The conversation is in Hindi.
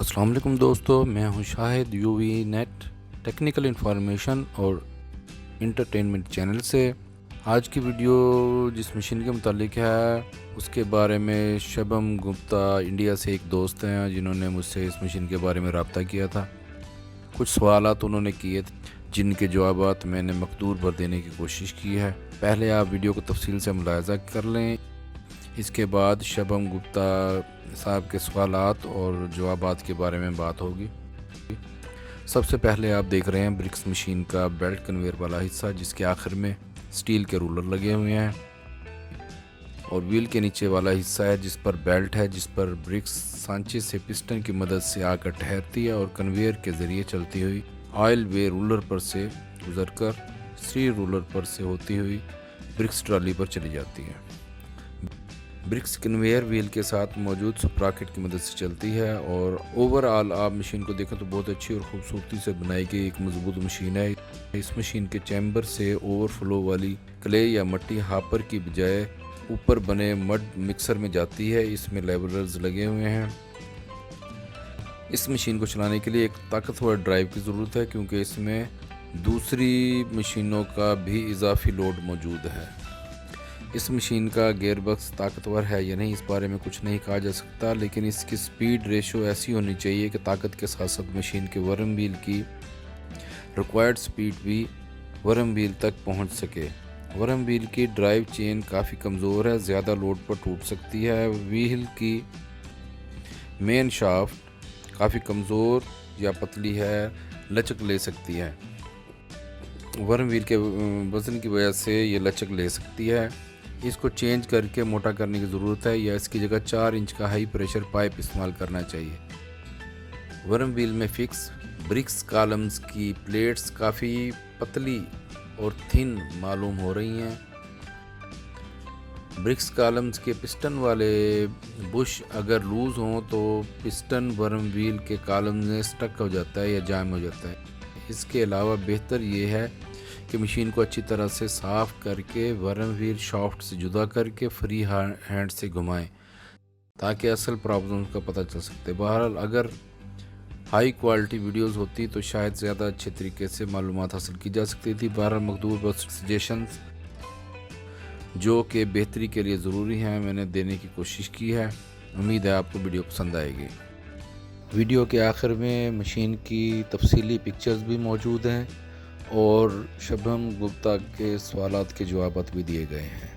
अस्सलाम वालेकुम दोस्तों, मैं हूं शाहिद UVENET टेक्निकल इन्फॉर्मेशन और इंटरटेनमेंट चैनल से। आज की वीडियो जिस मशीन के मुतालिक है उसके बारे में शबम गुप्ता इंडिया से एक दोस्त हैं जिन्होंने मुझसे इस मशीन के बारे में रब्ता किया था। कुछ सवालात उन्होंने किए थे जिनके जवाबात मैंने मकदूर भर देने की कोशिश की है। पहले आप वीडियो को तफसील से मुलाहिज़ा कर लें, इसके बाद शबम गुप्ता साहब के सवालात और जवाबात के बारे में बात होगी। सबसे पहले आप देख रहे हैं ब्रिक्स मशीन का बेल्ट कन्वेयर वाला हिस्सा, जिसके आखिर में स्टील के रूलर लगे हुए हैं, और व्हील के नीचे वाला हिस्सा है जिस पर बेल्ट है, जिस पर ब्रिक्स सांचे से पिस्टन की मदद से आकर ठहरती है और कन्वेयर के ज़रिए चलती हुई ऑयल वे रूलर पर से गुजरकर सी रूलर पर से होती हुई ब्रिक्स ट्रॉली पर चली जाती है। ब्रिक्स कन्वेयर व्हील के साथ मौजूद स्प्रॉकेट की मदद से चलती है, और ओवरऑल आप मशीन को देखें तो बहुत अच्छी और ख़ूबसूरती से बनाई गई एक मजबूत मशीन है। इस मशीन के चैम्बर से ओवरफ्लो वाली क्ले या मट्टी हापर की बजाय ऊपर बने मड मिक्सर में जाती है। इसमें लेवलर्स लगे हुए हैं। इस मशीन को चलाने के लिए एक ताकतवर ड्राइव की ज़रूरत है, क्योंकि इसमें दूसरी मशीनों का भी इजाफी लोड मौजूद है। इस मशीन का गियरबॉक्स ताकतवर है या नहीं, इस बारे में कुछ नहीं कहा जा सकता, लेकिन इसकी स्पीड रेशो ऐसी होनी चाहिए कि ताकत के साथ साथ मशीन के वर्म व्हील की रिक्वायर्ड स्पीड भी वर्म व्हील तक पहुंच सके। वर्म व्हील की ड्राइव चेन काफ़ी कमज़ोर है, ज़्यादा लोड पर टूट सकती है। व्हील की मेन शाफ्ट काफ़ी कमज़ोर या पतली है, लचक ले सकती है। वर्म व्हील के वज़न की वजह से ये लचक ले सकती है। इसको चेंज करके मोटा करने की ज़रूरत है, या इसकी जगह 4 इंच का हाई प्रेशर पाइप इस्तेमाल करना चाहिए। वर्म व्हील में फिक्स ब्रिक्स कॉलम्स की प्लेट्स काफ़ी पतली और थिन मालूम हो रही हैं। ब्रिक्स कॉलम्स के पिस्टन वाले बुश अगर लूज़ हों तो पिस्टन वर्म व्हील के कॉलम में स्टक हो जाता है या जाम हो जाता है। इसके अलावा बेहतर ये है कि मशीन को अच्छी तरह से साफ़ करके वर्म व्हील शाफ्ट से जुदा करके फ्री हैंड से घुमाएं, ताकि असल प्रॉब्लम का पता चल सकते। बहरहाल अगर हाई क्वालिटी वीडियोस होती तो शायद ज़्यादा अच्छे तरीके से मालूमात हासिल की जा सकती थी। बहरहाल मकदूर बस सजेशंस जो कि बेहतरी के लिए ज़रूरी हैं मैंने देने की कोशिश की है। उम्मीद है आपको वीडियो पसंद आएगी। वीडियो के आखिर में मशीन की तफसीली पिक्चर्स भी मौजूद हैं और शबम गुप्ता के सवालात के जवाब भी दिए गए हैं।